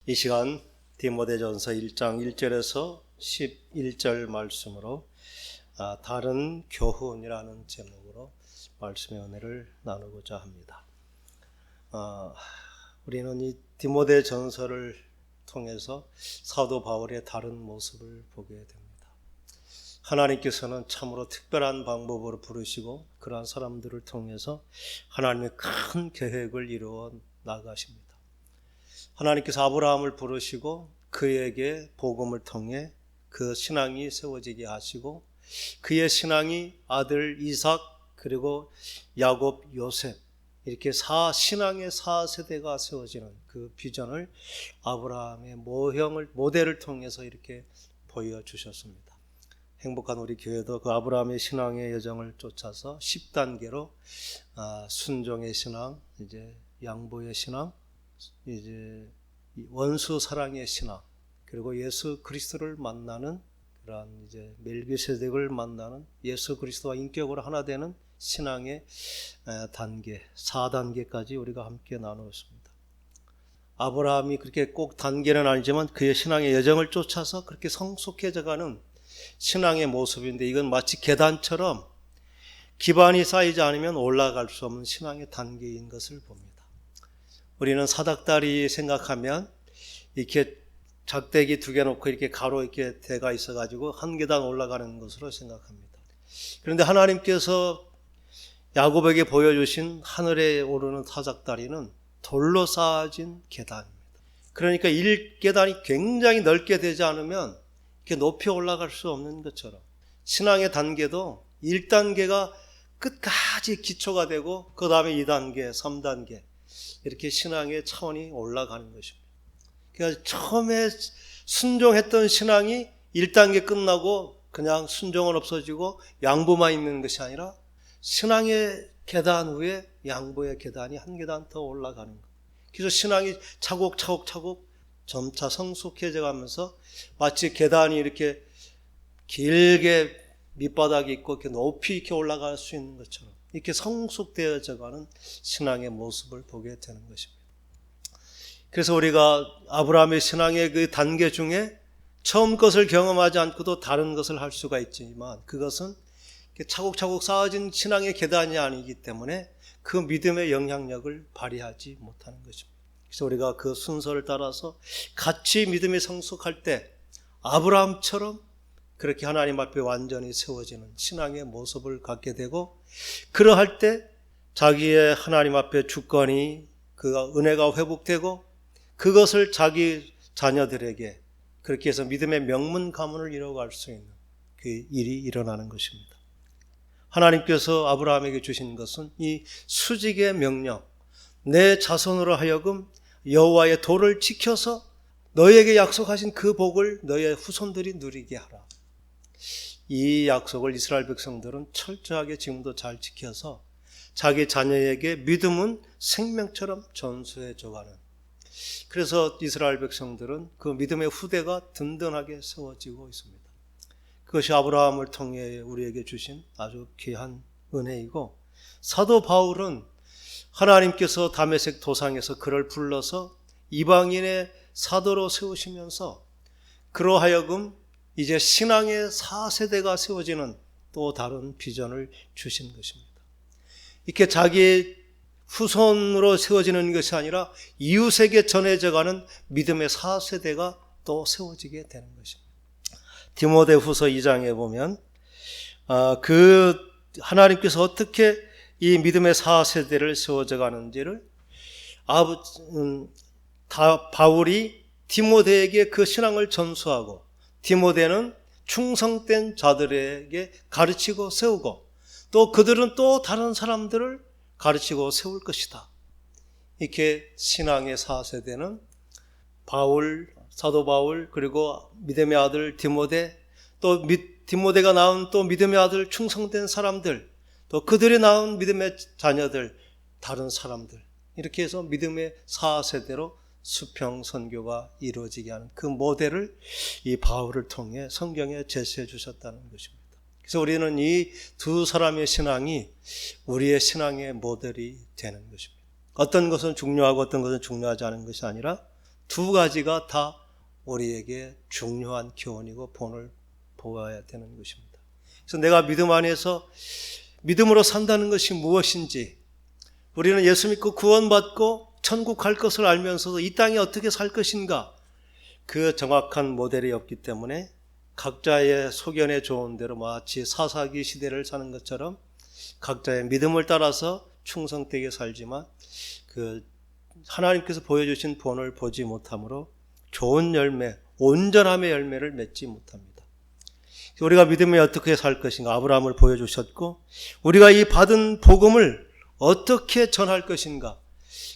이 시간 디모데전서 1장 1절에서 11절 말씀으로 다른 교훈이라는 제목으로 말씀의 은혜를 나누고자 합니다. 우리는 이 디모데전서를 통해서 사도 바울의 다른 모습을 보게 됩니다. 하나님께서는 참으로 특별한 방법으로 부르시고 그러한 사람들을 통해서 하나님의 큰 계획을 이루어 나가십니다. 하나님께서 아브라함을 부르시고 그에게 복음을 통해 그 신앙이 세워지게 하시고 그의 신앙이 아들 이삭 그리고 야곱 요셉 이렇게 신앙의 4세대가 세워지는 그 비전을 아브라함의 모델을 통해서 이렇게 보여주셨습니다. 행복한 우리 교회도 그 아브라함의 신앙의 여정을 쫓아서 10단계로 순종의 신앙, 이제 양보의 신앙, 이제 원수 사랑의 신앙, 그리고 예수 그리스도를 만나는 그러한 이제 멜기세덱을 만나는 예수 그리스도와 인격으로 하나 되는 신앙의 단계, 4단계까지 우리가 함께 나누었습니다. 아브라함이 그렇게 꼭 단계는 아니지만 그의 신앙의 여정을 쫓아서 그렇게 성숙해져가는 신앙의 모습인데, 이건 마치 계단처럼 기반이 쌓이지 않으면 올라갈 수 없는 신앙의 단계인 것을 봅니다. 우리는 사닥다리 생각하면 이렇게 작대기 2개 놓고 이렇게 가로 이렇게 대가 있어가지고 한 계단 올라가는 것으로 생각합니다. 그런데 하나님께서 야곱에게 보여주신 하늘에 오르는 사닥다리는 돌로 쌓아진 계단입니다. 그러니까 1계단이 굉장히 넓게 되지 않으면 이렇게 높이 올라갈 수 없는 것처럼 신앙의 단계도 1단계가 끝까지 기초가 되고 그 다음에 2단계, 3단계 이렇게 신앙의 차원이 올라가는 것입니다. 그러니까 처음에 순종했던 신앙이 1단계 끝나고 그냥 순종은 없어지고 양보만 있는 것이 아니라 신앙의 계단 위에 양보의 계단이 한 계단 더 올라가는 것. 그래서 신앙이 차곡차곡 점차 성숙해져 가면서 마치 계단이 이렇게 길게 밑바닥이 있고 이렇게 높이 이렇게 올라갈 수 있는 것처럼 이렇게 성숙되어져 가는 신앙의 모습을 보게 되는 것입니다. 그래서 우리가 아브라함의 신앙의 그 단계 중에 처음 것을 경험하지 않고도 다른 것을 할 수가 있지만 그것은 차곡차곡 쌓아진 신앙의 계단이 아니기 때문에 그 믿음의 영향력을 발휘하지 못하는 것입니다. 그래서 우리가 그 순서를 따라서 같이 믿음이 성숙할 때 아브라함처럼 그렇게 하나님 앞에 완전히 세워지는 신앙의 모습을 갖게 되고, 그러할 때 자기의 하나님 앞에 주권이 그 은혜가 회복되고 그것을 자기 자녀들에게 그렇게 해서 믿음의 명문 가문을 이뤄갈 수 있는 그 일이 일어나는 것입니다. 하나님께서 아브라함에게 주신 것은 이 수직의 명령, 내 자손으로 하여금 여호와의 도를 지켜서 너에게 약속하신 그 복을 너의 후손들이 누리게 하라. 이 약속을 이스라엘 백성들은 철저하게 지금도 잘 지켜서 자기 자녀에게 믿음은 생명처럼 전수해 줘가는, 그래서 이스라엘 백성들은 그 믿음의 후대가 든든하게 세워지고 있습니다. 그것이 아브라함을 통해 우리에게 주신 아주 귀한 은혜이고, 사도 바울은 하나님께서 다메섹 도상에서 그를 불러서 이방인의 사도로 세우시면서 그로 하여금 이제 신앙의 4세대가 세워지는 또 다른 비전을 주신 것입니다. 이렇게 자기 후손으로 세워지는 것이 아니라 이웃에게 전해져가는 믿음의 4세대가 또 세워지게 되는 것입니다. 디모데후서 2장에 보면 그 하나님께서 어떻게 이 믿음의 4세대를 세워져 가는지를 바울이 디모데에게 그 신앙을 전수하고, 디모데는 충성된 자들에게 가르치고 세우고 또 그들은 또 다른 사람들을 가르치고 세울 것이다. 이렇게 신앙의 4세대는 사도 바울, 그리고 믿음의 아들 디모데, 또 디모데가 낳은 또 믿음의 아들 충성된 사람들, 또 그들이 낳은 믿음의 자녀들, 다른 사람들, 이렇게 해서 믿음의 4세대로 수평 선교가 이루어지게 하는 그 모델을 이 바울을 통해 성경에 제시해 주셨다는 것입니다. 그래서 우리는 이 두 사람의 신앙이 우리의 신앙의 모델이 되는 것입니다. 어떤 것은 중요하고 어떤 것은 중요하지 않은 것이 아니라 두 가지가 다 우리에게 중요한 교훈이고 본을 보아야 되는 것입니다. 그래서 내가 믿음 안에서 믿음으로 산다는 것이 무엇인지, 우리는 예수 믿고 구원받고 천국 갈 것을 알면서도 이 땅에 어떻게 살 것인가, 그 정확한 모델이 없기 때문에 각자의 소견에 좋은 대로 마치 사사기 시대를 사는 것처럼 각자의 믿음을 따라서 충성되게 살지만 그 하나님께서 보여주신 본을 보지 못함으로 좋은 열매, 온전함의 열매를 맺지 못합니다. 우리가 믿음에 어떻게 살 것인가, 아브라함을 보여주셨고, 우리가 이 받은 복음을 어떻게 전할 것인가,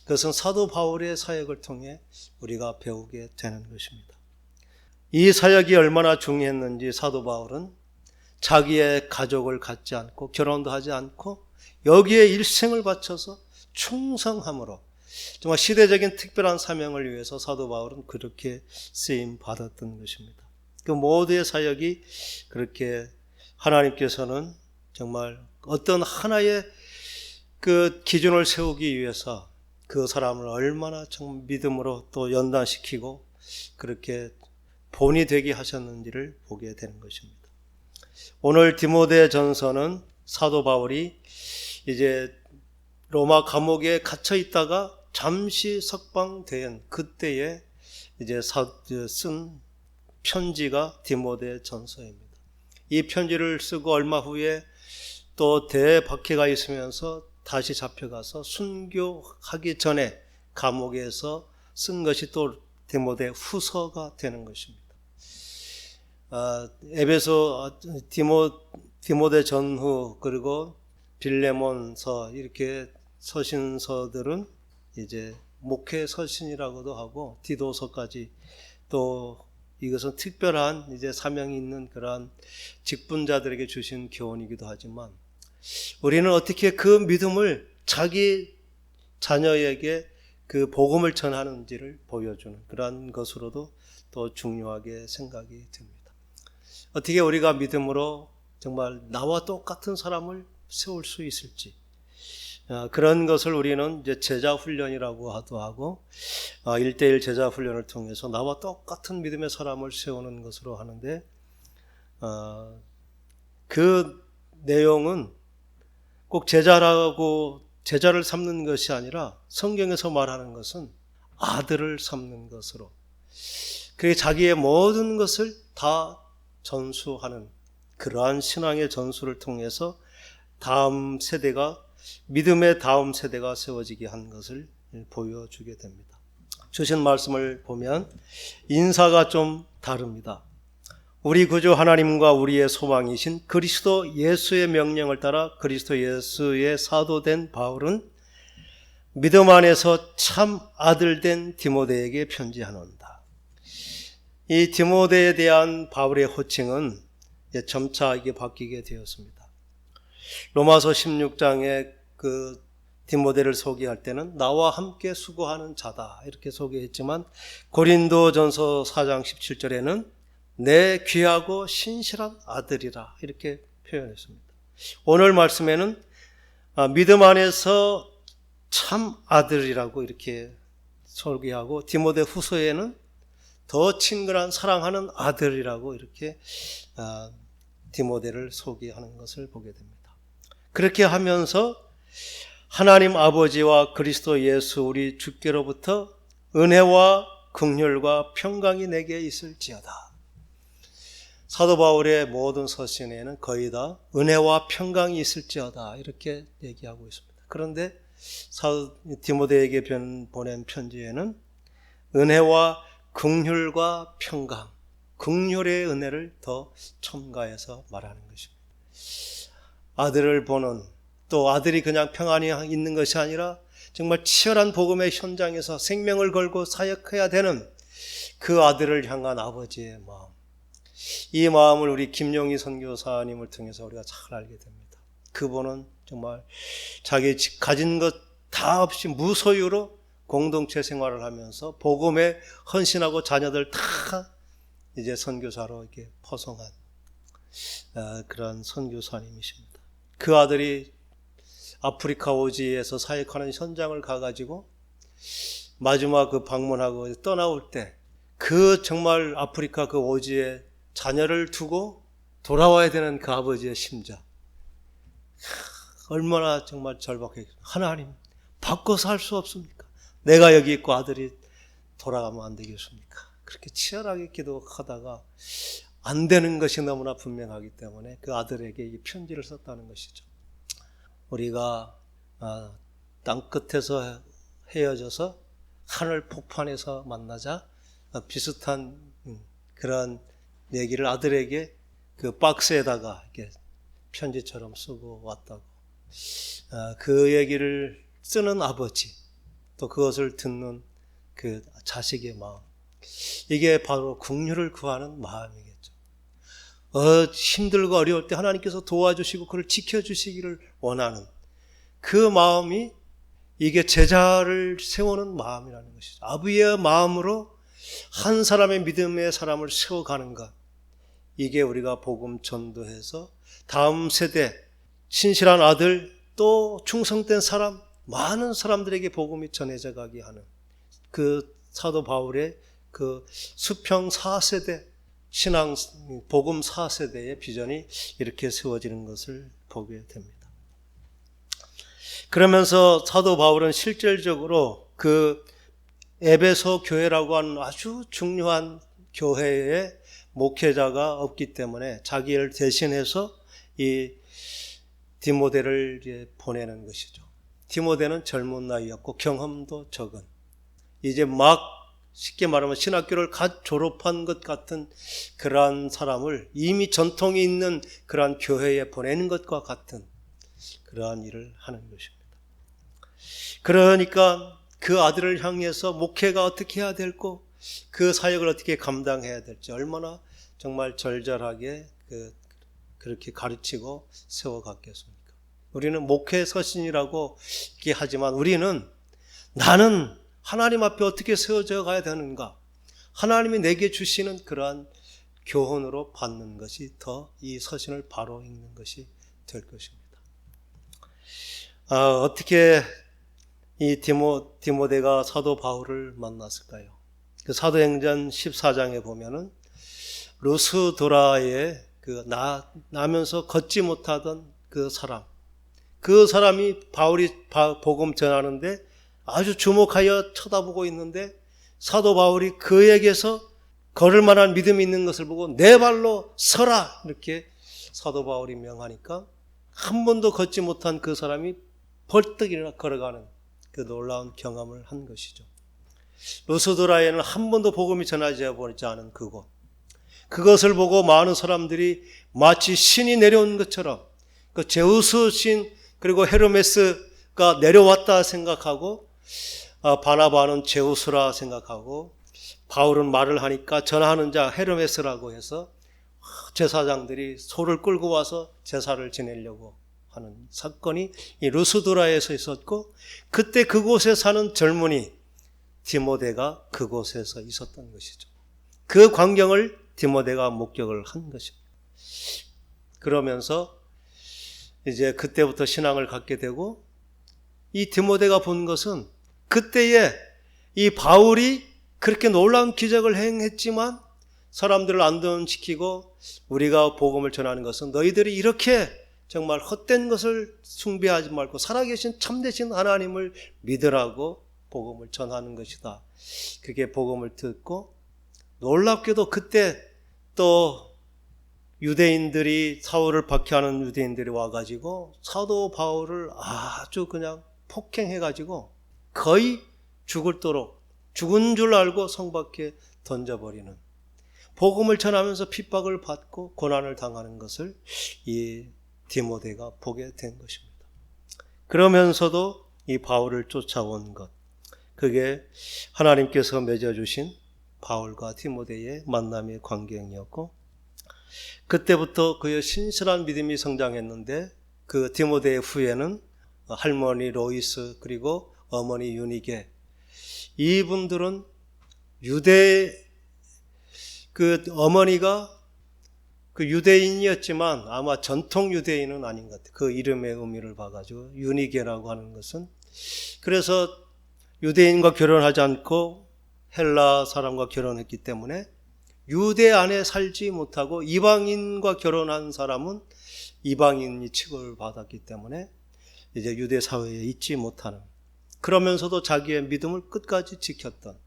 그것은 사도 바울의 사역을 통해 우리가 배우게 되는 것입니다. 이 사역이 얼마나 중요했는지 사도 바울은 자기의 가족을 갖지 않고 결혼도 하지 않고 여기에 일생을 바쳐서 충성함으로 정말 시대적인 특별한 사명을 위해서 사도 바울은 그렇게 쓰임 받았던 것입니다. 그 모두의 사역이 그렇게 하나님께서는 정말 어떤 하나의 그 기준을 세우기 위해서 그 사람을 얼마나 정말 믿음으로 또 연단시키고 그렇게 본이 되게 하셨는지를 보게 되는 것입니다. 오늘 디모데 전서는 사도 바울이 이제 로마 감옥에 갇혀 있다가 잠시 석방된 그때에 이제 쓴 편지가 디모데 전서입니다. 이 편지를 쓰고 얼마 후에 또 대박해가 있으면서 다시 잡혀가서 순교하기 전에 감옥에서 쓴 것이 또 디모데 후서가 되는 것입니다. 에베소 디모데 전후 그리고 빌레몬서 이렇게 서신서들은 이제 목회 서신이라고도 하고 디도서까지, 또 이것은 특별한 이제 사명이 있는 그러한 직분자들에게 주신 교훈이기도 하지만 우리는 어떻게 그 믿음을 자기 자녀에게 그 복음을 전하는지를 보여주는 그러한 것으로도 또 중요하게 생각이 됩니다. 어떻게 우리가 믿음으로 정말 나와 똑같은 사람을 세울 수 있을지, 그런 것을 우리는 이제 제자 훈련이라고 하고 1:1 제자 훈련을 통해서 나와 똑같은 믿음의 사람을 세우는 것으로 하는데, 그 내용은 꼭 제자를 삼는 것이 아니라 성경에서 말하는 것은 아들을 삼는 것으로, 그게 자기의 모든 것을 다 전수하는 그러한 신앙의 전수를 통해서 다음 세대가, 믿음의 다음 세대가 세워지게 한 것을 보여주게 됩니다. 주신 말씀을 보면 인사가 좀 다릅니다. 우리 구주 하나님과 우리의 소망이신 그리스도 예수의 명령을 따라 그리스도 예수의 사도된 바울은 믿음 안에서 참 아들된 디모데에게 편지하노라. 이 디모데에 대한 바울의 호칭은 점차 이게 바뀌게 되었습니다. 로마서 16장에 그 디모데를 소개할 때는 나와 함께 수고하는 자다 이렇게 소개했지만, 고린도전서 4장 17절에는 내 귀하고 신실한 아들이라 이렇게 표현했습니다. 오늘 말씀에는 믿음 안에서 참 아들이라고 이렇게 소개하고, 디모데 후서에는 더 친근한 사랑하는 아들이라고 이렇게 디모데를 소개하는 것을 보게 됩니다. 그렇게 하면서 하나님 아버지와 그리스도 예수 우리 주께로부터 은혜와 긍휼과 평강이 내게 있을지어다. 사도 바울의 모든 서신에는 거의 다 은혜와 평강이 있을지어다 이렇게 얘기하고 있습니다. 그런데 디모데에게 보낸 편지에는 은혜와 긍휼과 평강, 긍휼의 은혜를 더 첨가해서 말하는 것입니다. 아들을 보는, 또 아들이 그냥 평안히 있는 것이 아니라 정말 치열한 복음의 현장에서 생명을 걸고 사역해야 되는 그 아들을 향한 아버지의 마음, 이 마음을 우리 김용희 선교사님을 통해서 우리가 잘 알게 됩니다. 그분은 정말 자기 가진 것 다 없이 무소유로 공동체 생활을 하면서 복음에 헌신하고 자녀들 다 이제 선교사로 이렇게 포송한 그런 선교사님이십니다. 그 아들이 아프리카 오지에서 사역하는 현장을 가가지고 마지막 그 방문하고 떠나올 때 그 정말 아프리카 그 오지에 자녀를 두고 돌아와야 되는 그 아버지의 심정, 얼마나 정말 절박했겠어요. 하나님, 바꿔서 할 수 없습니까? 내가 여기 있고 아들이 돌아가면 안 되겠습니까? 그렇게 치열하게 기도하다가 안 되는 것이 너무나 분명하기 때문에 그 아들에게 이 편지를 썼다는 것이죠. 우리가 땅끝에서 헤어져서 하늘 폭판에서 만나자 비슷한 그런 얘기를 아들에게 그 박스에다가 이렇게 편지처럼 쓰고 왔다고. 그 얘기를 쓰는 아버지, 또 그것을 듣는 그 자식의 마음, 이게 바로 긍휼을 구하는 마음이겠죠. 힘들고 어려울 때 하나님께서 도와주시고 그를 지켜주시기를 원하는 그 마음이, 이게 제자를 세우는 마음이라는 것이죠. 아버지의 마음으로 한 사람의 믿음의 사람을 세워가는 것, 이게 우리가 복음 전도해서 다음 세대 신실한 아들, 또 충성된 사람, 많은 사람들에게 복음이 전해져 가게 하는 그 사도 바울의 그 수평 4세대 신앙 복음 4세대의 비전이 이렇게 세워지는 것을 보게 됩니다. 그러면서 사도 바울은 실질적으로 그 에베소 교회라고 하는 아주 중요한 교회에 목회자가 없기 때문에 자기를 대신해서 이 디모데를 보내는 것이죠. 디모데는 젊은 나이였고 경험도 적은, 이제 막 쉽게 말하면 신학교를 갓 졸업한 것 같은 그러한 사람을 이미 전통이 있는 그러한 교회에 보내는 것과 같은 그러한 일을 하는 것입니다. 그러니까 그 아들을 향해서 목회가 어떻게 해야 될고 그 사역을 어떻게 감당해야 될지 얼마나 정말 절절하게 그렇게 가르치고 세워갔겠습니까? 우리는 목회 서신이라고 이렇게 하지만 우리는 나는 하나님 앞에 어떻게 세워져 가야 되는가, 하나님이 내게 주시는 그러한 교훈으로 받는 것이 더 이 서신을 바로 읽는 것이 될 것입니다. 어떻게 이 디모데가 사도 바울을 만났을까요? 그 사도행전 14장에 보면은 루스도라에 나면서 걷지 못하던 그 사람이 바울이 복음 전하는데 아주 주목하여 쳐다보고 있는데 사도 바울이 그에게서 걸을 만한 믿음이 있는 것을 보고 내 발로 서라, 이렇게 사도 바울이 명하니까 한 번도 걷지 못한 그 사람이 벌떡 일어나 걸어가는 그 놀라운 경험을 한 것이죠. 루스드라에는 한 번도 복음이 전하지 보지 않은 그곳, 그것을 보고 많은 사람들이 마치 신이 내려온 것처럼 그 제우스 신 그리고 헤르메스가 내려왔다 생각하고, 바나바는 제우스라 생각하고, 바울은 말을 하니까 전하는 자 헤르메스라고 해서 제사장들이 소를 끌고 와서 제사를 지내려고 하는 사건이 이 루스드라에서 있었고, 그때 그곳에 사는 젊은이 디모데가 그곳에서 있었던 것이죠. 그 광경을 디모데가 목격을 한 것입니다. 그러면서 이제 그때부터 신앙을 갖게 되고, 이 디모데가 본 것은 그때에 이 바울이 그렇게 놀라운 기적을 행했지만 사람들을 안도시키고 우리가 복음을 전하는 것은 너희들이 이렇게 정말 헛된 것을 숭배하지 말고 살아계신 참되신 하나님을 믿으라고 복음을 전하는 것이다. 그게 복음을 듣고, 놀랍게도 그때 또 유대인들이 사울을 박해하는 유대인들이 와가지고 사도 바울을 아주 그냥 폭행해가지고 거의 죽은 줄 알고 성 밖에 던져버리는, 복음을 전하면서 핍박을 받고 고난을 당하는 것을 이 디모데가 보게 된 것입니다. 그러면서도 이 바울을 쫓아온 것, 그게 하나님께서 맺어주신 바울과 디모데의 만남의 광경이었고, 그때부터 그의 신실한 믿음이 성장했는데 그 디모데의 후에는 할머니 로이스 그리고 어머니 유니게, 이분들은 그 어머니가 그 유대인이었지만 아마 전통 유대인은 아닌 것 같아요. 그 이름의 의미를 봐가지고 유니게라고 하는 것은, 그래서 유대인과 결혼하지 않고 헬라 사람과 결혼했기 때문에 유대 안에 살지 못하고 이방인과 결혼한 사람은 이방인이 취급을 받았기 때문에 이제 유대 사회에 있지 못하는, 그러면서도 자기의 믿음을 끝까지 지켰던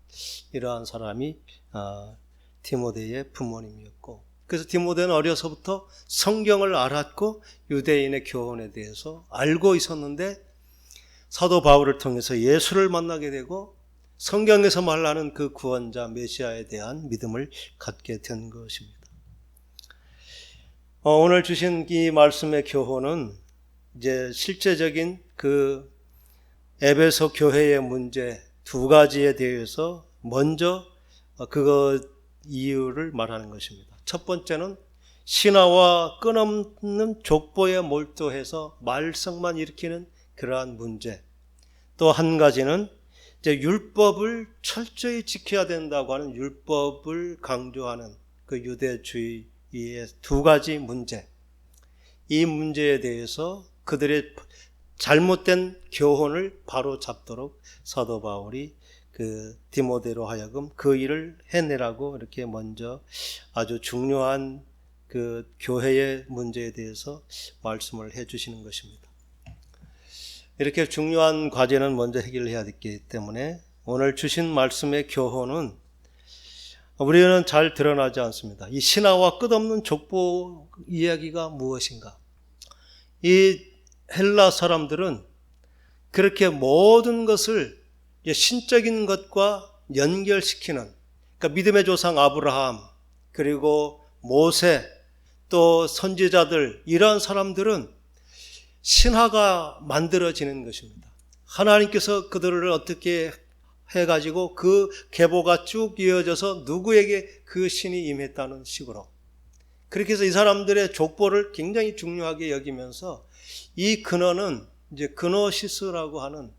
이러한 사람이 디모데의 부모님이었고, 그래서 디모데는 어려서부터 성경을 알았고 유대인의 교훈에 대해서 알고 있었는데 사도 바울을 통해서 예수를 만나게 되고 성경에서 말하는 그 구원자 메시아에 대한 믿음을 갖게 된 것입니다. 오늘 주신 이 말씀의 교훈은 이제 실제적인 그 에베소 교회의 문제 두 가지에 대해서 먼저 그거 이유를 말하는 것입니다. 첫 번째는 신화와 끊없는 족보에 몰두해서 말썽만 일으키는 그러한 문제. 또 한 가지는 이제 율법을 철저히 지켜야 된다고 하는 율법을 강조하는 그 유대주의의 두 가지 문제. 이 문제에 대해서 그들의 잘못된 교훈을 바로 잡도록 사도 바울이 그 디모데로 하여금 그 일을 해내라고 이렇게 먼저 아주 중요한 그 교회의 문제에 대해서 말씀을 해 주시는 것입니다. 이렇게 중요한 과제는 먼저 해결해야 되기 때문에 오늘 주신 말씀의 교훈은 우리는 잘 드러나지 않습니다. 이 신화와 끝없는 족보 이야기가 무엇인가? 이 헬라 사람들은 그렇게 모든 것을 신적인 것과 연결시키는, 그러니까 믿음의 조상 아브라함, 그리고 모세, 또 선지자들, 이러한 사람들은 신화가 만들어지는 것입니다. 하나님께서 그들을 어떻게 해가지고 그 계보가 쭉 이어져서 누구에게 그 신이 임했다는 식으로, 그렇게 해서 이 사람들의 족보를 굉장히 중요하게 여기면서 이 근원은 이제 그노시스라고 하는,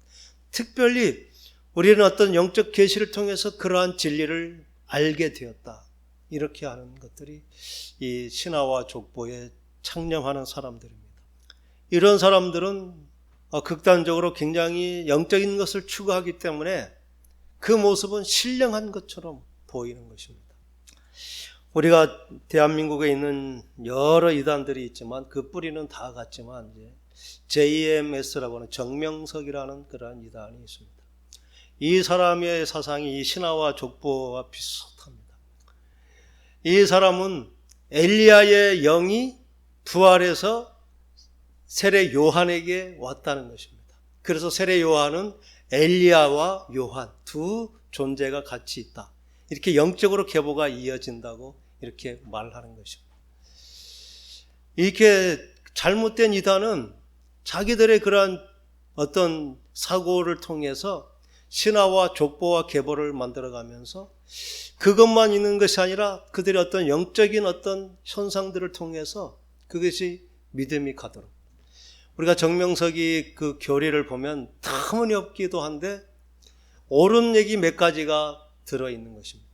특별히 우리는 어떤 영적 계시를 통해서 그러한 진리를 알게 되었다, 이렇게 하는 것들이 이 신화와 족보에 창념하는 사람들입니다. 이런 사람들은 극단적으로 굉장히 영적인 것을 추구하기 때문에 그 모습은 신령한 것처럼 보이는 것입니다. 우리가 대한민국에 있는 여러 이단들이 있지만 그 뿌리는 다 같지만 이제 JMS라고 하는 정명석이라는 그러한 이단이 있습니다. 이 사람의 사상이 이 신화와 족보와 비슷합니다. 이 사람은 엘리야의 영이 부활해서 세례 요한에게 왔다는 것입니다. 그래서 세례 요한은 엘리야와 요한 두 존재가 같이 있다, 이렇게 영적으로 계보가 이어진다고 이렇게 말하는 것입니다. 이렇게 잘못된 이단은 자기들의 그러한 어떤 사고를 통해서 신화와 족보와 계보를 만들어가면서 그것만 있는 것이 아니라 그들의 어떤 영적인 어떤 현상들을 통해서 그것이 믿음이 가도록, 우리가 정명석이 그 교리를 보면 터무니없기도 한데 옳은 얘기 몇 가지가 들어있는 것입니다.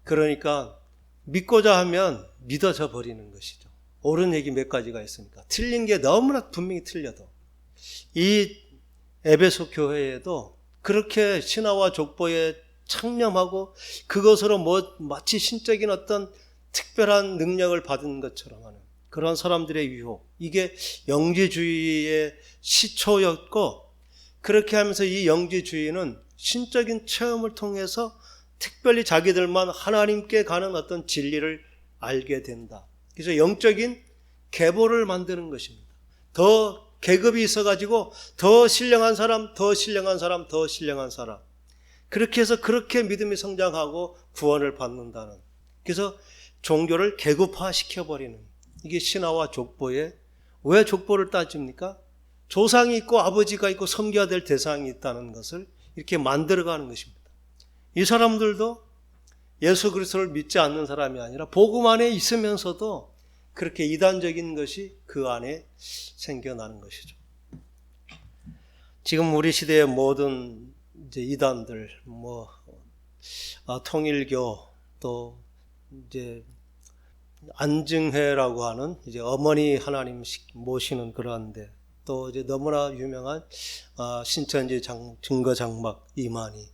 그러니까 믿고자 하면 믿어져 버리는 것이죠. 옳은 얘기 몇 가지가 있으니까. 틀린 게 너무나 분명히 틀려도. 이 에베소 교회에도 그렇게 신화와 족보에 창념하고 그것으로 마치 신적인 어떤 특별한 능력을 받은 것처럼 하는 그런 사람들의 유혹, 이게 영지주의의 시초였고, 그렇게 하면서 이 영지주의는 신적인 체험을 통해서 특별히 자기들만 하나님께 가는 어떤 진리를 알게 된다. 그래서 영적인 계보를 만드는 것입니다. 더 계급이 있어가지고 더 신령한 사람, 더 신령한 사람, 더 신령한 사람, 그렇게 해서 그렇게 믿음이 성장하고 구원을 받는다는, 그래서 종교를 계급화 시켜버리는, 이게 신화와 족보에, 왜 족보를 따집니까? 조상이 있고 아버지가 있고 섬겨야 될 대상이 있다는 것을 이렇게 만들어가는 것입니다. 이 사람들도 예수 그리스도를 믿지 않는 사람이 아니라 복음 안에 있으면서도 그렇게 이단적인 것이 그 안에 생겨나는 것이죠. 지금 우리 시대의 모든 이제 이단들, 통일교, 또 이제 안증회라고 하는 이제 어머니 하나님 모시는 그러한데, 또 이제 너무나 유명한 신천지 증거장막 이만희,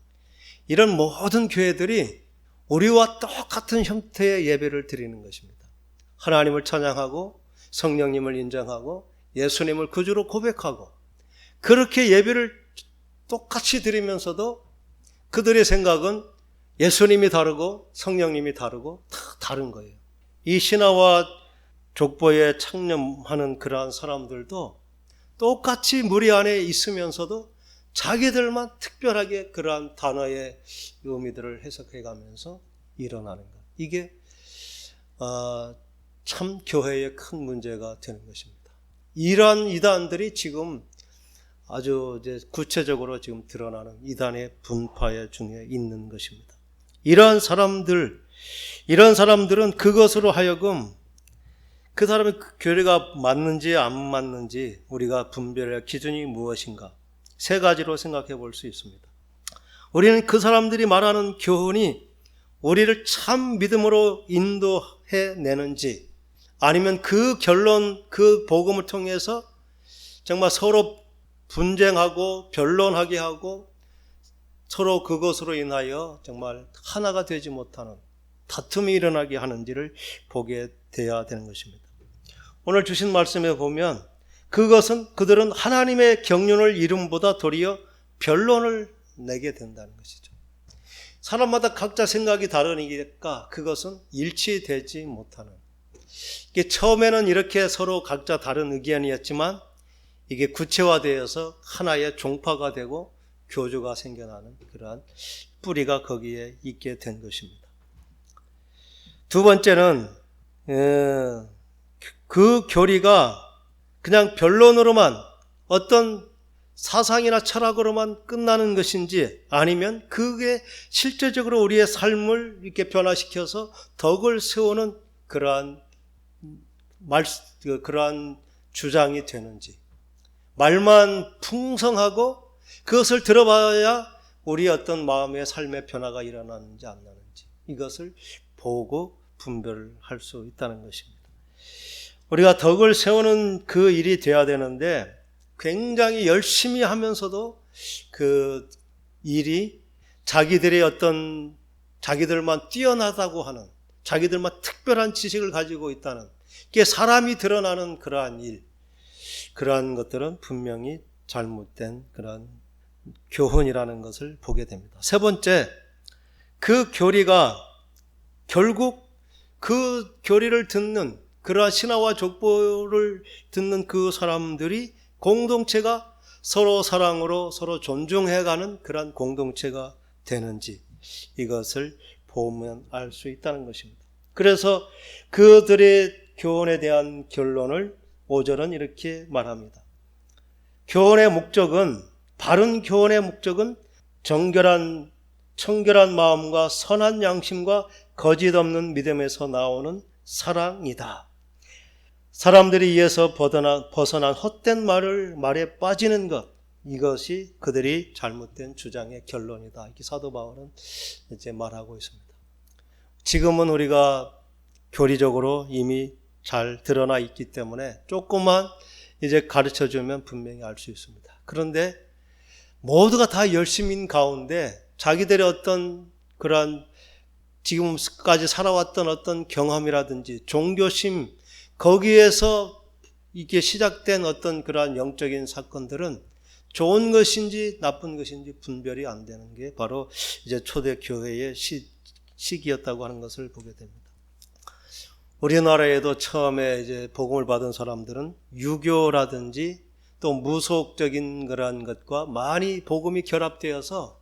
이런 모든 교회들이 우리와 똑같은 형태의 예배를 드리는 것입니다. 하나님을 찬양하고 성령님을 인정하고 예수님을 구주로 고백하고 그렇게 예배를 똑같이 드리면서도 그들의 생각은 예수님이 다르고 성령님이 다르고 다 다른 거예요. 이 신화와 족보에 창념하는 그러한 사람들도 똑같이 무리 안에 있으면서도 자기들만 특별하게 그러한 단어의 의미들을 해석해가면서 일어나는 것. 이게 참 교회의 큰 문제가 되는 것입니다. 이러한 이단들이 지금 아주 이제 구체적으로 지금 드러나는 이단의 분파의 중에 있는 것입니다. 이런 사람들은 그것으로 하여금 그 사람의 교리가 맞는지 안 맞는지 우리가 분별할 기준이 무엇인가? 세 가지로 생각해 볼 수 있습니다. 우리는 그 사람들이 말하는 교훈이 우리를 참 믿음으로 인도해 내는지, 아니면 그 결론, 그 복음을 통해서 정말 서로 분쟁하고 변론하게 하고 서로 그것으로 인하여 정말 하나가 되지 못하는 다툼이 일어나게 하는지를 보게 돼야 되는 것입니다. 오늘 주신 말씀에 보면 그들은 하나님의 경륜을 이름보다 도리어 변론을 내게 된다는 것이죠. 사람마다 각자 생각이 다르니까 그것은 일치되지 못하는, 이게 처음에는 이렇게 서로 각자 다른 의견이었지만 이게 구체화되어서 하나의 종파가 되고 교주가 생겨나는 그러한 뿌리가 거기에 있게 된 것입니다. 두 번째는 그 교리가 그냥 변론으로만, 어떤 사상이나 철학으로만 끝나는 것인지, 아니면 그게 실제적으로 우리의 삶을 이렇게 변화시켜서 덕을 세우는 그러한 주장이 되는지, 말만 풍성하고 그것을 들어봐야 우리 어떤 마음의 삶의 변화가 일어나는지 안 나는지, 이것을 보고 분별할 수 있다는 것입니다. 우리가 덕을 세우는 그 일이 돼야 되는데 굉장히 열심히 하면서도 그 일이 자기들의 어떤, 자기들만 뛰어나다고 하는, 자기들만 특별한 지식을 가지고 있다는, 이게 사람이 드러나는 그러한 일, 그러한 것들은 분명히 잘못된 그러한 교훈이라는 것을 보게 됩니다. 세 번째, 그 교리가 결국 그 교리를 듣는, 그러한 신화와 족보를 듣는 그 사람들이 공동체가 서로 사랑으로 서로 존중해가는 그러한 공동체가 되는지, 이것을 보면 알 수 있다는 것입니다. 그래서 그들의 교훈에 대한 결론을 5절은 이렇게 말합니다. 바른 교훈의 목적은 청결한 마음과 선한 양심과 거짓 없는 믿음에서 나오는 사랑이다. 사람들이 이에서 벗어난 헛된 말에 빠지는 것, 이것이 그들이 잘못된 주장의 결론이다. 이렇게 사도 바울은 이제 말하고 있습니다. 지금은 우리가 교리적으로 이미 잘 드러나 있기 때문에 조금만 이제 가르쳐 주면 분명히 알 수 있습니다. 그런데 모두가 다 열심인 가운데 자기들의 어떤 그러한 지금까지 살아왔던 어떤 경험이라든지 종교심, 거기에서 이게 시작된 어떤 그러한 영적인 사건들은 좋은 것인지 나쁜 것인지 분별이 안 되는 게 바로 이제 초대 교회의 시기였다고 하는 것을 보게 됩니다. 우리나라에도 처음에 이제 복음을 받은 사람들은 유교라든지 또 무속적인 그러한 것과 많이 복음이 결합되어서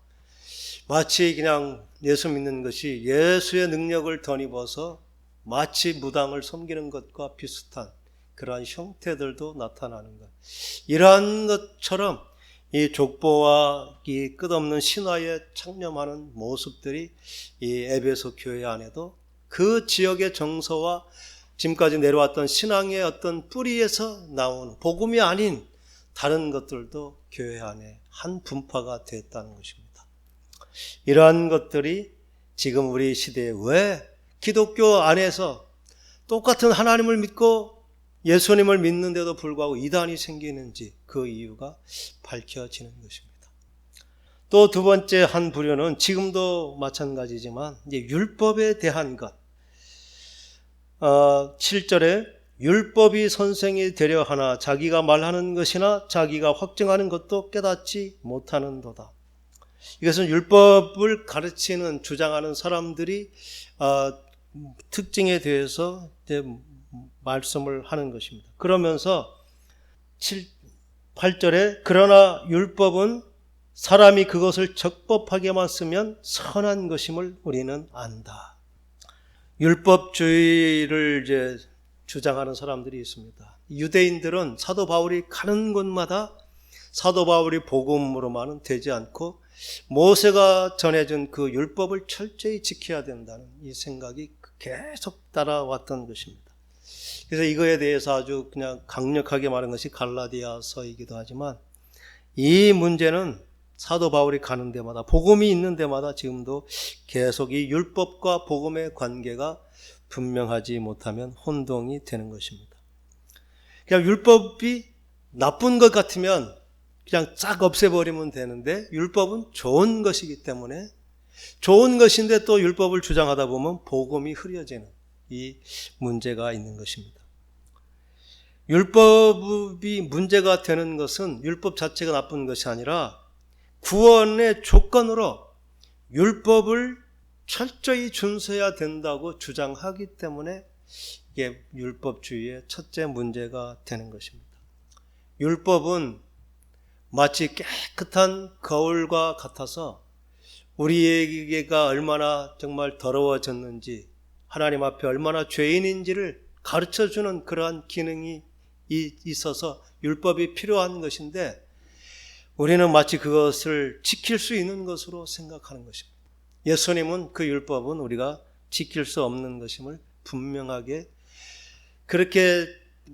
마치 그냥 예수 믿는 것이 예수의 능력을 덧입어서 마치 무당을 섬기는 것과 비슷한 그러한 형태들도 나타나는 것. 이러한 것처럼 이 족보와 이 끝없는 신화에 창념하는 모습들이 이 에베소 교회 안에도 그 지역의 정서와 지금까지 내려왔던 신앙의 어떤 뿌리에서 나온 복음이 아닌 다른 것들도 교회 안에 한 분파가 됐다는 것입니다. 이러한 것들이 지금 우리 시대에 왜 기독교 안에서 똑같은 하나님을 믿고 예수님을 믿는데도 불구하고 이단이 생기는지 그 이유가 밝혀지는 것입니다. 또 두 번째 한 부류는 지금도 마찬가지지만 이제 율법에 대한 것. 7절에 율법이 선생이 되려 하나 자기가 말하는 것이나 자기가 확증하는 것도 깨닫지 못하는도다. 이것은 율법을 가르치는 주장하는 사람들이 특징에 대해서 이제 말씀을 하는 것입니다. 그러면서 8절에 그러나 율법은 사람이 그것을 적법하게만 쓰면 선한 것임을 우리는 안다. 율법주의를 이제 주장하는 사람들이 있습니다. 유대인들은 사도 바울이 가는 곳마다 사도 바울이 복음으로만은 되지 않고 모세가 전해준 그 율법을 철저히 지켜야 된다는 이 생각이 계속 따라왔던 것입니다. 그래서 이거에 대해서 아주 그냥 강력하게 말한 것이 갈라디아서이기도 하지만 이 문제는 사도 바울이 가는 데마다 복음이 있는 데마다 지금도 계속 이 율법과 복음의 관계가 분명하지 못하면 혼동이 되는 것입니다. 그냥 율법이 나쁜 것 같으면 그냥 싹 없애버리면 되는데 율법은 좋은 것이기 때문에 좋은 것인데 또 율법을 주장하다 보면 복음이 흐려지는 이 문제가 있는 것입니다. 율법이 문제가 되는 것은 율법 자체가 나쁜 것이 아니라 구원의 조건으로 율법을 철저히 준수해야 된다고 주장하기 때문에 이게 율법주의의 첫째 문제가 되는 것입니다. 율법은 마치 깨끗한 거울과 같아서 우리에게가 얼마나 정말 더러워졌는지 하나님 앞에 얼마나 죄인인지를 가르쳐주는 그러한 기능이 있어서 율법이 필요한 것인데 우리는 마치 그것을 지킬 수 있는 것으로 생각하는 것입니다. 예수님은 그 율법은 우리가 지킬 수 없는 것임을 분명하게 그렇게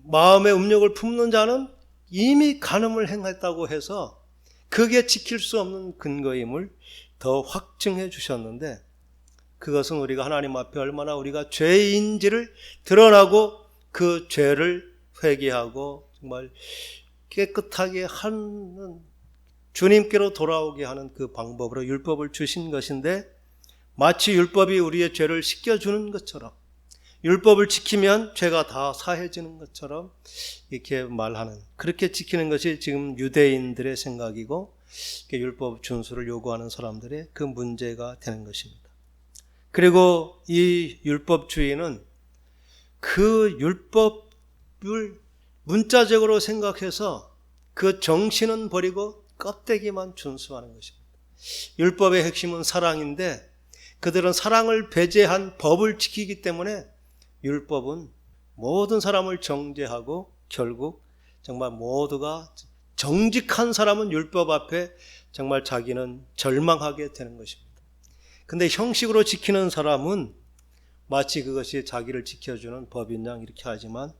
마음의 음욕을 품는 자는 이미 간음을 행했다고 해서 그게 지킬 수 없는 근거임을 더 확증해 주셨는데 그것은 우리가 하나님 앞에 얼마나 우리가 죄인지를 드러나고 그 죄를 회개하고 정말 깨끗하게 하는 주님께로 돌아오게 하는 그 방법으로 율법을 주신 것인데 마치 율법이 우리의 죄를 씻겨주는 것처럼 율법을 지키면 죄가 다 사해지는 것처럼 이렇게 말하는 그렇게 지키는 것이 지금 유대인들의 생각이고 율법 준수를 요구하는 사람들의 그 문제가 되는 것입니다. 그리고 이 율법주의는 그 율법을 문자적으로 생각해서 그 정신은 버리고 껍데기만 준수하는 것입니다. 율법의 핵심은 사랑인데 그들은 사랑을 배제한 법을 지키기 때문에 율법은 모든 사람을 정죄하고 결국 정말 모두가 정직한 사람은 율법 앞에 정말 자기는 절망하게 되는 것입니다. 근데 형식으로 지키는 사람은 마치 그것이 자기를 지켜주는 법인 양 이렇게 하지만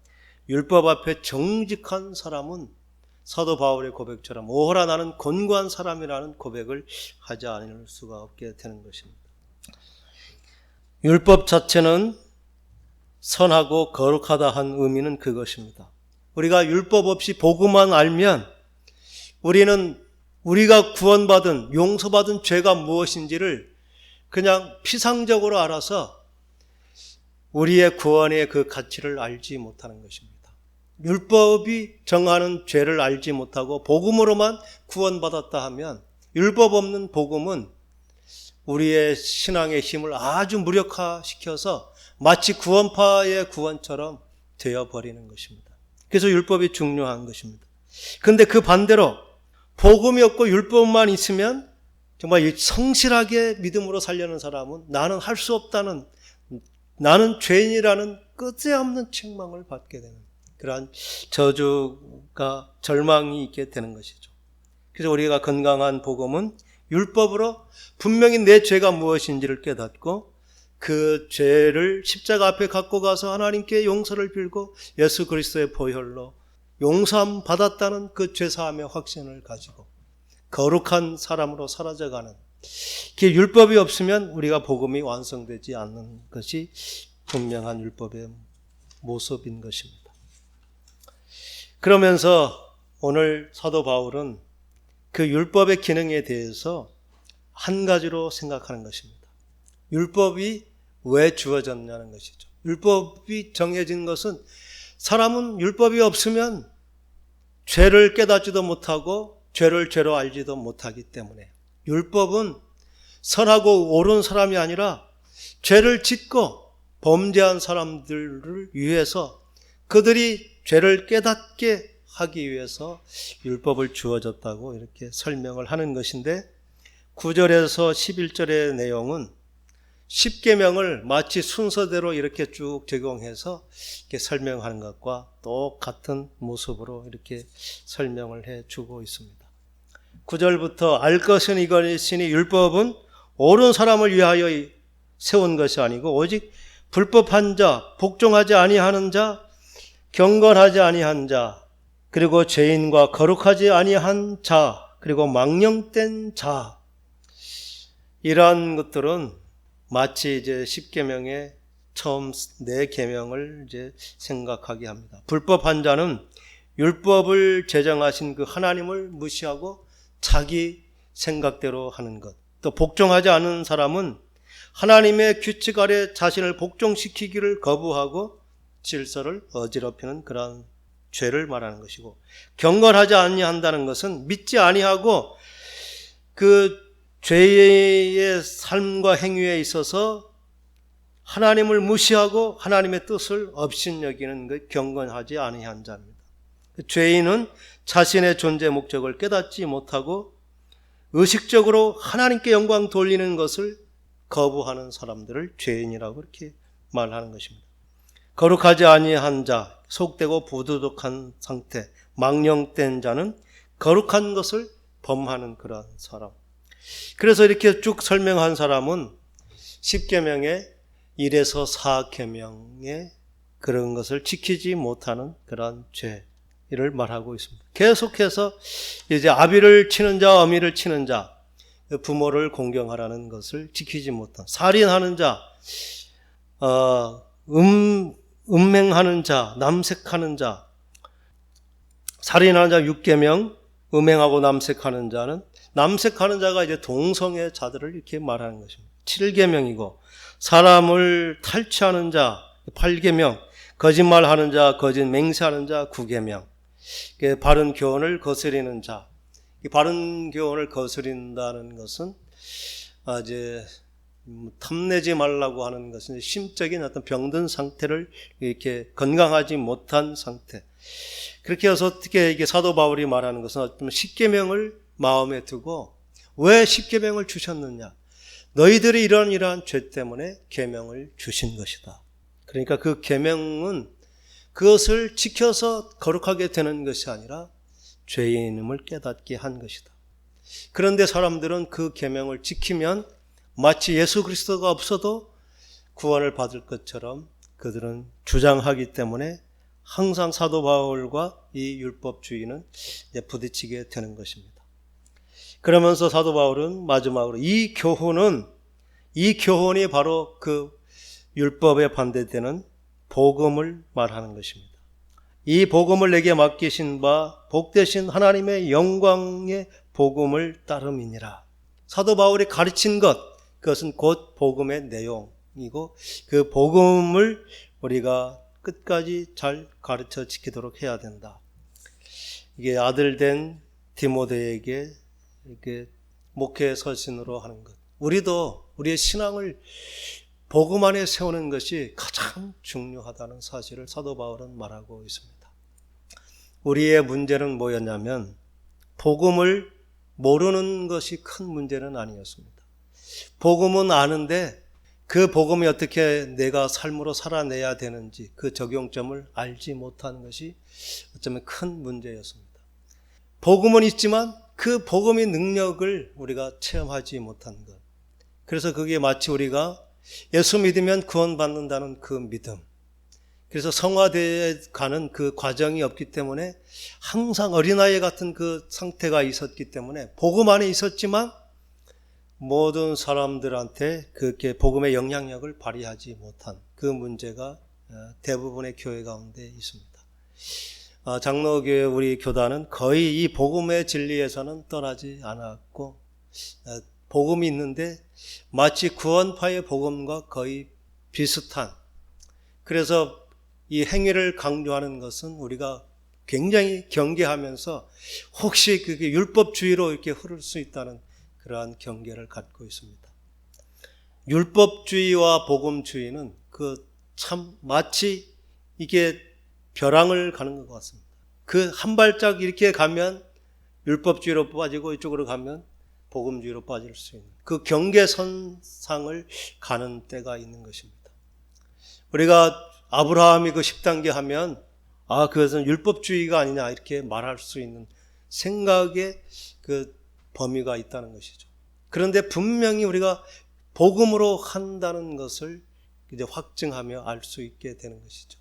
율법 앞에 정직한 사람은 사도 바울의 고백처럼 오호라 나는 곤고한 사람이라는 고백을 하지 않을 수가 없게 되는 것입니다. 율법 자체는 선하고 거룩하다 한 의미는 그것입니다. 우리가 율법 없이 복음만 알면 우리는 우리가 구원받은 용서받은 죄가 무엇인지를 그냥 피상적으로 알아서 우리의 구원의 그 가치를 알지 못하는 것입니다. 율법이 정하는 죄를 알지 못하고 복음으로만 구원받았다 하면 율법 없는 복음은 우리의 신앙의 힘을 아주 무력화시켜서 마치 구원파의 구원처럼 되어버리는 것입니다. 그래서 율법이 중요한 것입니다. 그런데 그 반대로 복음이 없고 율법만 있으면 정말 성실하게 믿음으로 살려는 사람은 나는 할 수 없다는 나는 죄인이라는 끝에 없는 책망을 받게 되는 그러한 저주가 절망이 있게 되는 것이죠. 그래서 우리가 건강한 복음은 율법으로 분명히 내 죄가 무엇인지를 깨닫고 그 죄를 십자가 앞에 갖고 가서 하나님께 용서를 빌고 예수 그리스도의 보혈로 용서함 받았다는 그 죄사함의 확신을 가지고 거룩한 사람으로 사라져가는 그 율법이 없으면 우리가 복음이 완성되지 않는 것이 분명한 율법의 모습인 것입니다. 그러면서 오늘 사도 바울은 그 율법의 기능에 대해서 한 가지로 생각하는 것입니다. 율법이 왜 주어졌냐는 것이죠. 율법이 정해진 것은 사람은 율법이 없으면 죄를 깨닫지도 못하고 죄를 죄로 알지도 못하기 때문에 율법은 선하고 옳은 사람이 아니라 죄를 짓고 범죄한 사람들을 위해서 그들이 죄를 깨닫게 하기 위해서 율법을 주어졌다고 이렇게 설명을 하는 것인데 9절에서 11절의 내용은 십계명을 마치 순서대로 이렇게 쭉 적용해서 이렇게 설명하는 것과 똑같은 모습으로 이렇게 설명을 해주고 있습니다. 9절부터 알 것은 이것이니 율법은 옳은 사람을 위하여 세운 것이 아니고 오직 불법한 자, 복종하지 아니하는 자, 경건하지 아니한 자, 그리고 죄인과 거룩하지 아니한 자, 그리고 망령된 자, 이러한 것들은 마치 이제 십계명의 처음 네 계명을 이제 생각하게 합니다. 불법한 자는 율법을 제정하신 그 하나님을 무시하고 자기 생각대로 하는 것. 또 복종하지 않은 사람은 하나님의 규칙 아래 자신을 복종시키기를 거부하고 질서를 어지럽히는 그러한 죄를 말하는 것이고, 경건하지 아니한다는 것은 믿지 아니하고 그 죄의 삶과 행위에 있어서 하나님을 무시하고 하나님의 뜻을 업신여기는 것, 경건하지 아니한 자입니다. 죄인은 자신의 존재 목적을 깨닫지 못하고 의식적으로 하나님께 영광 돌리는 것을 거부하는 사람들을 죄인이라고 이렇게 말하는 것입니다. 거룩하지 아니한 자, 속되고 부도덕한 상태, 망령된 자는 거룩한 것을 범하는 그러한 사람. 그래서 이렇게 쭉 설명한 사람은 10계명의 1에서 4계명의 그런 것을 지키지 못하는 그러한 죄를 말하고 있습니다. 계속해서 이제 아비를 치는 자, 어미를 치는 자, 부모를 공경하라는 것을 지키지 못한, 살인하는 자, 음행하는 자, 남색하는 자, 살인하는 자 6계명, 음행하고 남색하는 자는, 남색하는 자가 이제 동성애 자들을 이렇게 말하는 것입니다. 7계명이고, 사람을 탈취하는 자 8계명, 거짓말하는 자, 거짓 맹세하는 자 9계명, 바른 교훈을 거스리는 자. 이 바른 교훈을 거스린다는 것은 이제 탐내지 말라고 하는 것은 심적인 어떤 병든 상태를 이렇게 건강하지 못한 상태. 그렇게 해서 어떻게 이게 사도 바울이 말하는 것은 어떤 십계명을 마음에 두고 왜 십계명을 주셨느냐? 너희들이 이러한 죄 때문에 계명을 주신 것이다. 그러니까 그 계명은 그것을 지켜서 거룩하게 되는 것이 아니라 죄인임을 깨닫게 한 것이다. 그런데 사람들은 그 계명을 지키면 마치 예수 그리스도가 없어도 구원을 받을 것처럼 그들은 주장하기 때문에 항상 사도 바울과 이 율법주의는 부딪히게 되는 것입니다. 그러면서 사도 바울은 마지막으로 이 교훈이 바로 그 율법에 반대되는 복음을 말하는 것입니다. 이 복음을 내게 맡기신 바 복되신 하나님의 영광의 복음을 따름이니라. 사도 바울이 가르친 것, 그것은 곧 복음의 내용이고 그 복음을 우리가 끝까지 잘 가르쳐 지키도록 해야 된다. 이게 아들 된 디모데에게 이렇게 목회 서신으로 하는 것. 우리도 우리의 신앙을 복음 안에 세우는 것이 가장 중요하다는 사실을 사도 바울은 말하고 있습니다. 우리의 문제는 뭐였냐면 복음을 모르는 것이 큰 문제는 아니었습니다. 복음은 아는데 그 복음이 어떻게 내가 삶으로 살아내야 되는지 그 적용점을 알지 못하는 것이 어쩌면 큰 문제였습니다. 복음은 있지만 그 복음의 능력을 우리가 체험하지 못한 것. 그래서 그게 마치 우리가 예수 믿으면 구원받는다는 그 믿음. 그래서 성화되어 가는 그 과정이 없기 때문에 항상 어린아이 같은 그 상태가 있었기 때문에 복음 안에 있었지만 모든 사람들한테 그렇게 복음의 영향력을 발휘하지 못한 그 문제가 대부분의 교회 가운데 있습니다. 장로교회 우리 교단은 거의 이 복음의 진리에서는 떠나지 않았고, 복음이 있는데 마치 구원파의 복음과 거의 비슷한, 그래서 이 행위를 강조하는 것은 우리가 굉장히 경계하면서 혹시 그게 율법주의로 이렇게 흐를 수 있다는 그러한 경계를 갖고 있습니다. 율법주의와 복음주의는 참 마치 이게 벼랑을 가는 것 같습니다. 그 한 발짝 이렇게 가면 율법주의로 빠지고 이쪽으로 가면 복음주의로 빠질 수 있는 그 경계선상을 가는 때가 있는 것입니다. 우리가 아브라함이 그 10단계 하면 그것은 율법주의가 아니냐 이렇게 말할 수 있는 생각의 그 범위가 있다는 것이죠. 그런데 분명히 우리가 복음으로 한다는 것을 이제 확증하며 알 수 있게 되는 것이죠.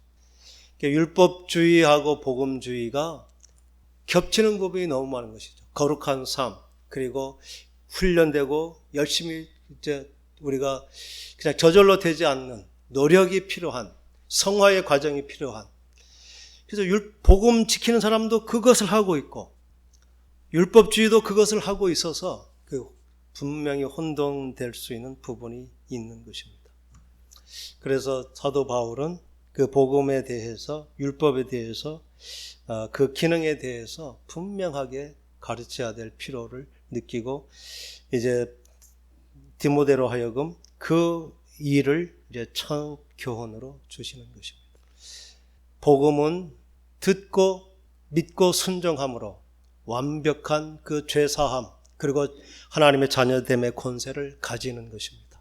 율법주의하고 복음주의가 겹치는 부분이 너무 많은 것이죠. 거룩한 삶, 그리고 훈련되고 열심히 이제 우리가 그냥 저절로 되지 않는 노력이 필요한 성화의 과정이 필요한, 그래서 복음 지키는 사람도 그것을 하고 있고 율법주의도 그것을 하고 있어서 분명히 혼동될 수 있는 부분이 있는 것입니다. 그래서 사도 바울은 그 복음에 대해서, 율법에 대해서, 그 기능에 대해서 분명하게 가르쳐야 될 필요를 느끼고 이제 디모데로 하여금 그 일을 이제 첫 교훈으로 주시는 것입니다. 복음은 듣고 믿고 순종함으로 완벽한 그 죄사함 그리고 하나님의 자녀됨의 권세를 가지는 것입니다.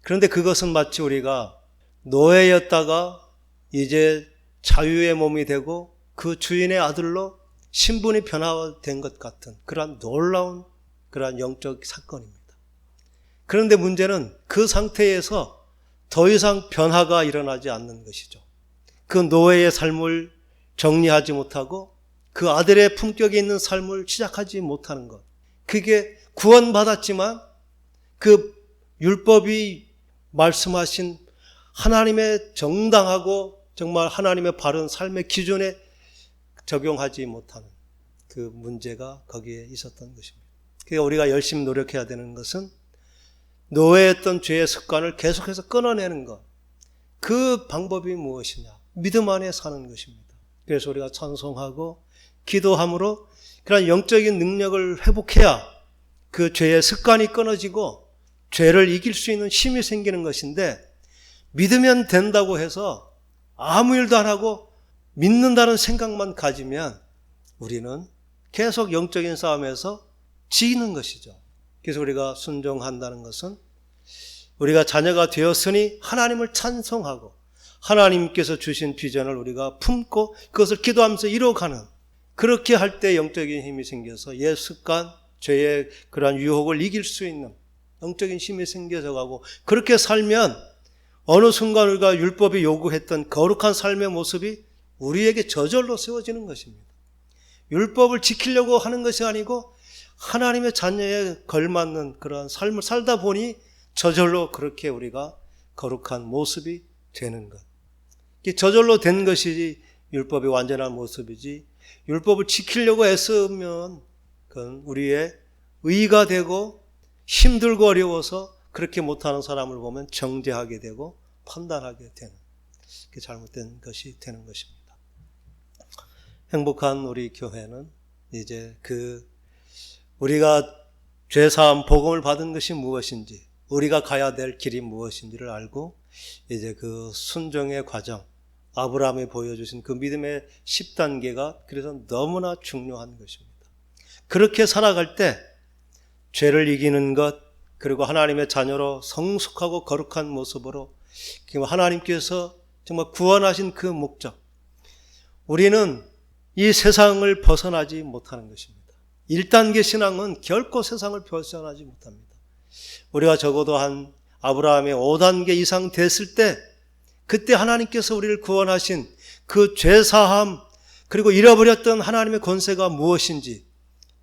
그런데 그것은 마치 우리가 노예였다가 이제 자유의 몸이 되고 그 주인의 아들로 신분이 변화된 것 같은 그러한 놀라운 그러한 영적 사건입니다. 그런데 문제는 그 상태에서 더 이상 변화가 일어나지 않는 것이죠. 그 노예의 삶을 정리하지 못하고 그 아들의 품격이 있는 삶을 시작하지 못하는 것. 그게 구원받았지만 그 율법이 말씀하신 하나님의 정당하고 정말 하나님의 바른 삶의 기준에 적용하지 못하는 그 문제가 거기에 있었던 것입니다. 그러니까 우리가 열심히 노력해야 되는 것은 노예했던 죄의 습관을 계속해서 끊어내는 것. 그 방법이 무엇이냐? 믿음 안에 사는 것입니다. 그래서 우리가 찬송하고 기도함으로 그런 영적인 능력을 회복해야 그 죄의 습관이 끊어지고 죄를 이길 수 있는 힘이 생기는 것인데, 믿으면 된다고 해서 아무 일도 안 하고 믿는다는 생각만 가지면 우리는 계속 영적인 싸움에서 지는 것이죠. 그래서 우리가 순종한다는 것은 우리가 자녀가 되었으니 하나님을 찬송하고 하나님께서 주신 비전을 우리가 품고 그것을 기도하면서 이루어가는, 그렇게 할 때 영적인 힘이 생겨서 옛 습관, 죄의 그러한 유혹을 이길 수 있는 영적인 힘이 생겨서 가고, 그렇게 살면 어느 순간 우리가 율법이 요구했던 거룩한 삶의 모습이 우리에게 저절로 세워지는 것입니다. 율법을 지키려고 하는 것이 아니고 하나님의 자녀에 걸맞는 그러한 삶을 살다 보니 저절로 그렇게 우리가 거룩한 모습이 되는 것. 저절로 된 것이 율법의 완전한 모습이지, 율법을 지키려고 애쓰면 그건 우리의 의가 되고 힘들고 어려워서 그렇게 못하는 사람을 보면 정죄하게 되고 판단하게 되는, 잘못된 것이 되는 것입니다. 행복한 우리 교회는 이제 우리가 죄사함 복음을 받은 것이 무엇인지, 우리가 가야 될 길이 무엇인지를 알고 이제 그 순종의 과정, 아브라함이 보여주신 그 믿음의 10단계가 그래서 너무나 중요한 것입니다. 그렇게 살아갈 때 죄를 이기는 것, 그리고 하나님의 자녀로 성숙하고 거룩한 모습으로 하나님께서 정말 구원하신 그 목적, 우리는 이 세상을 벗어나지 못하는 것입니다. 1단계 신앙은 결코 세상을 벗어나지 못합니다. 우리가 적어도 한 아브라함의 5단계 이상 됐을 때, 그때 하나님께서 우리를 구원하신 그 죄사함, 그리고 잃어버렸던 하나님의 권세가 무엇인지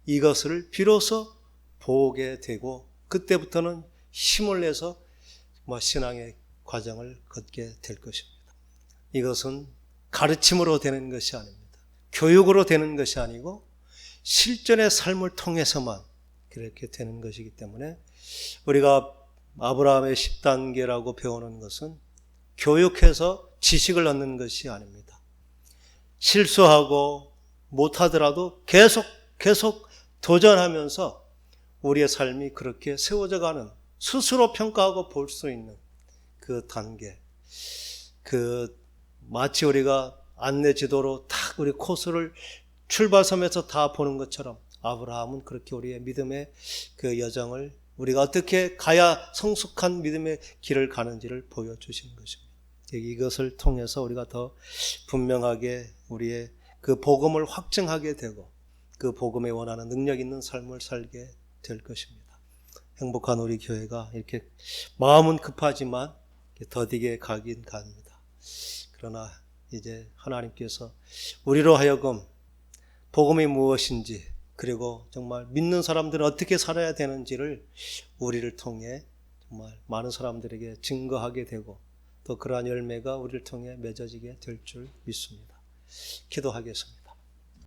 이것을 비로소 보게 되고, 그때부터는 힘을 내서 신앙의 과정을 걷게 될 것입니다. 이것은 가르침으로 되는 것이 아닙니다. 교육으로 되는 것이 아니고 실전의 삶을 통해서만 그렇게 되는 것이기 때문에 우리가 아브라함의 10단계라고 배우는 것은 교육해서 지식을 얻는 것이 아닙니다. 실수하고 못하더라도 계속 도전하면서 우리의 삶이 그렇게 세워져 가는, 스스로 평가하고 볼 수 있는 그 단계, 마치 우리가 안내 지도로 딱 우리 코스를 출발섬에서 다 보는 것처럼 아브라함은 그렇게 우리의 믿음의 그 여정을 우리가 어떻게 가야 성숙한 믿음의 길을 가는지를 보여주시는 것입니다. 이것을 통해서 우리가 더 분명하게 우리의 그 복음을 확증하게 되고 그 복음에 원하는 능력 있는 삶을 살게 될 것입니다. 행복한 우리 교회가 이렇게 마음은 급하지만 더디게 가긴 갑니다. 그러나 이제 하나님께서 우리로 하여금 복음이 무엇인지, 그리고 정말 믿는 사람들은 어떻게 살아야 되는지를 우리를 통해 정말 많은 사람들에게 증거하게 되고 또 그러한 열매가 우리를 통해 맺어지게 될 줄 믿습니다. 기도하겠습니다.